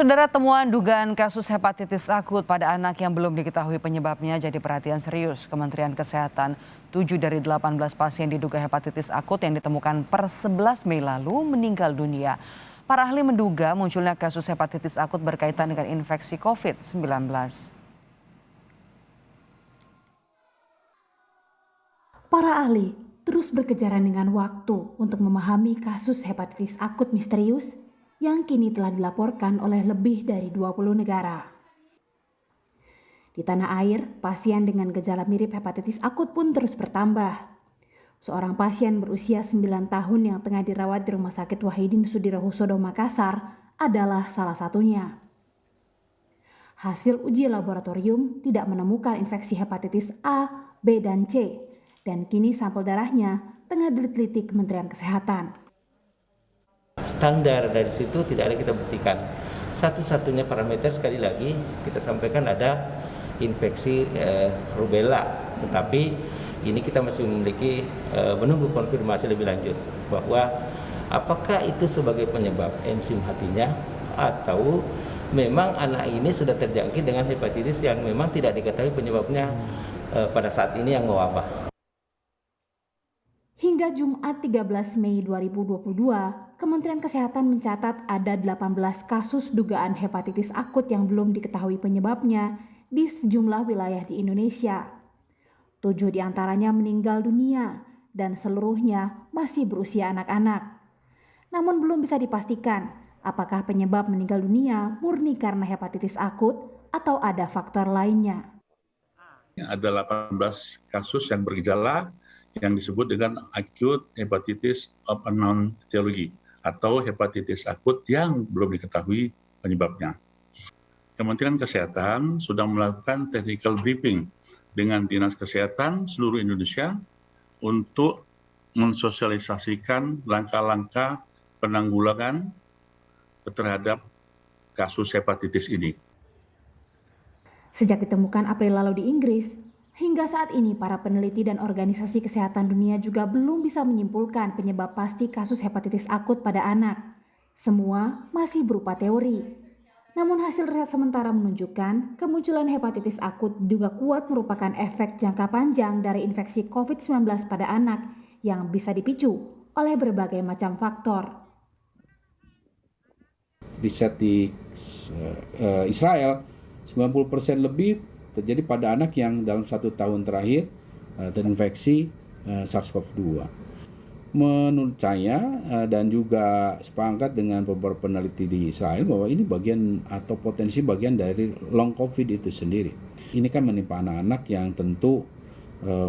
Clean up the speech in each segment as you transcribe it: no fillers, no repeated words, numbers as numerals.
Saudara, temuan dugaan kasus hepatitis akut pada anak yang belum diketahui penyebabnya jadi perhatian serius Kementerian Kesehatan. 7 dari 18 pasien diduga hepatitis akut yang ditemukan per 11 Mei lalu meninggal dunia. Para ahli menduga munculnya kasus hepatitis akut berkaitan dengan infeksi COVID-19. Para ahli terus berkejaran dengan waktu untuk memahami kasus hepatitis akut misterius yang kini telah dilaporkan oleh lebih dari 20 negara. Di tanah air, pasien dengan gejala mirip hepatitis akut pun terus bertambah. Seorang pasien berusia 9 tahun yang tengah dirawat di Rumah Sakit Wahidin Sudirohusodo Makassar adalah salah satunya. Hasil uji laboratorium tidak menemukan infeksi hepatitis A, B, dan C, dan kini sampel darahnya tengah diteliti Kementerian Kesehatan. Standar dari situ tidak ada kita buktikan. Satu-satunya parameter sekali lagi kita sampaikan ada infeksi rubella, tetapi ini kita masih memiliki menunggu konfirmasi lebih lanjut bahwa apakah itu sebagai penyebab enzim hatinya atau memang anak ini sudah terjangkit dengan hepatitis yang memang tidak diketahui penyebabnya pada saat ini yang mewabah. Hingga Jumat 13 Mei 2022, Kementerian Kesehatan mencatat ada 18 kasus dugaan hepatitis akut yang belum diketahui penyebabnya di sejumlah wilayah di Indonesia. 7 diantaranya meninggal dunia dan seluruhnya masih berusia anak-anak. Namun belum bisa dipastikan apakah penyebab meninggal dunia murni karena hepatitis akut atau ada faktor lainnya. Ada 18 kasus yang bergejala yang disebut dengan acute hepatitis of unknown etiology atau hepatitis akut yang belum diketahui penyebabnya. Kementerian Kesehatan sudah melakukan technical briefing dengan Dinas Kesehatan seluruh Indonesia untuk mensosialisasikan langkah-langkah penanggulangan terhadap kasus hepatitis ini. Sejak ditemukan April lalu di Inggris, hingga saat ini para peneliti dan organisasi kesehatan dunia juga belum bisa menyimpulkan penyebab pasti kasus hepatitis akut pada anak. Semua masih berupa teori. Namun hasil riset sementara menunjukkan kemunculan hepatitis akut juga kuat merupakan efek jangka panjang dari infeksi COVID-19 pada anak yang bisa dipicu oleh berbagai macam faktor. Riset di Israel 90% lebih terjadi pada anak yang dalam 1 tahun terakhir terinfeksi SARS-CoV-2. Menurut saya dan juga sepakat dengan beberapa peneliti di Israel bahwa ini bagian atau potensi bagian dari long COVID itu sendiri. Ini kan menimpa anak-anak yang tentu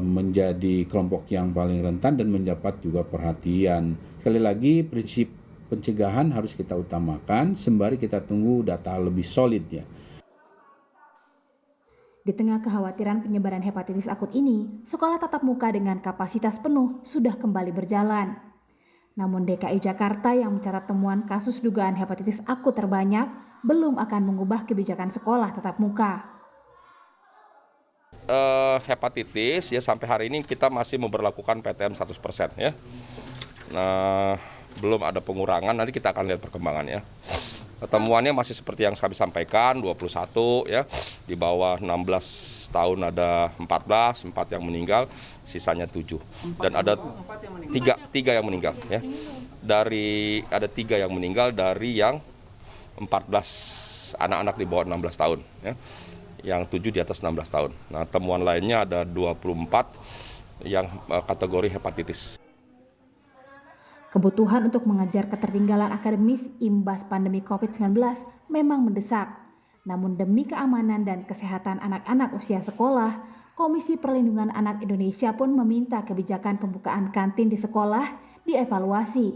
menjadi kelompok yang paling rentan dan mendapat juga perhatian. Sekali lagi prinsip pencegahan harus kita utamakan sembari kita tunggu data lebih solid ya. Di tengah kekhawatiran penyebaran hepatitis akut ini, sekolah tatap muka dengan kapasitas penuh sudah kembali berjalan. Namun DKI Jakarta yang mencatat temuan kasus dugaan hepatitis akut terbanyak belum akan mengubah kebijakan sekolah tatap muka. Hepatitis ya sampai hari ini kita masih memberlakukan PTM 100% ya. Nah, belum ada pengurangan, nanti kita akan lihat perkembangannya. Temuannya masih seperti yang kami sampaikan, 21 ya, di bawah 16 tahun ada 14, 4 yang meninggal, sisanya 7. Dan ada 3 yang meninggal ya. Ada 3 yang meninggal dari yang 14 anak-anak di bawah 16 tahun ya. Yang 7 di atas 16 tahun. Nah, temuan lainnya ada 24 yang kategori hepatitis. Kebutuhan untuk mengejar ketertinggalan akademis imbas pandemi COVID-19 memang mendesak. Namun demi keamanan dan kesehatan anak-anak usia sekolah, Komisi Perlindungan Anak Indonesia pun meminta kebijakan pembukaan kantin di sekolah dievaluasi.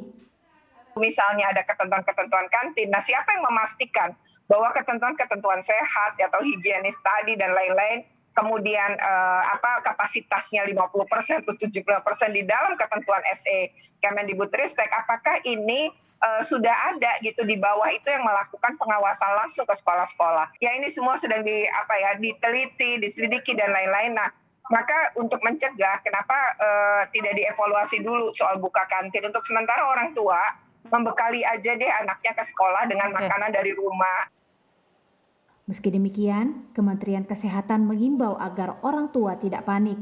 Misalnya ada ketentuan-ketentuan kantin, nah siapa yang memastikan bahwa ketentuan-ketentuan sehat atau higienis tadi dan lain-lain kemudian kapasitasnya 50% atau 70% di dalam ketentuan SE Kemendikbudristek, apakah ini sudah ada gitu di bawah itu yang melakukan pengawasan langsung ke sekolah-sekolah. Ya ini semua sedang diteliti, diselidiki dan lain-lain. Nah, maka untuk mencegah kenapa tidak dievaluasi dulu soal buka kantin, untuk sementara orang tua membekali aja deh anaknya ke sekolah dengan makanan dari rumah. Meski demikian, Kementerian Kesehatan mengimbau agar orang tua tidak panik.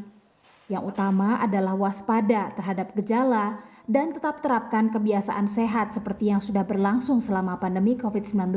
Yang utama adalah waspada terhadap gejala dan tetap terapkan kebiasaan sehat seperti yang sudah berlangsung selama pandemi COVID-19.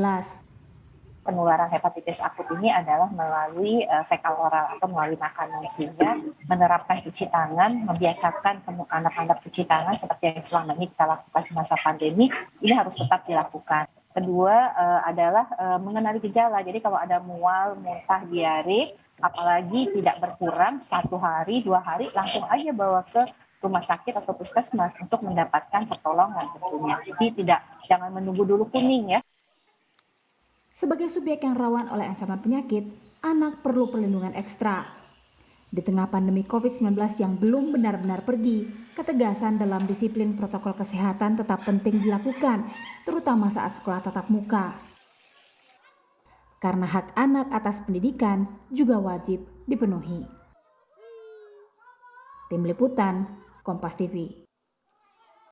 Penularan hepatitis akut ini adalah melalui fekal oral atau melalui makanan, sehingga menerapkan cuci tangan, membiasakan anak-anak cuci tangan seperti yang selama ini kita lakukan di masa pandemi, ini harus tetap dilakukan. Kedua adalah mengenali gejala, jadi kalau ada mual, muntah, diare, apalagi tidak berkurang 1 hari, 2 hari, langsung aja bawa ke rumah sakit atau puskesmas untuk mendapatkan pertolongan tentunya. Jadi jangan menunggu dulu kuning ya. Sebagai subjek yang rawan oleh ancaman penyakit, anak perlu perlindungan ekstra. Di tengah pandemi COVID-19 yang belum benar-benar pergi, ketegasan dalam disiplin protokol kesehatan tetap penting dilakukan, terutama saat sekolah tatap muka. Karena hak anak atas pendidikan juga wajib dipenuhi. Tim Liputan, Kompas TV.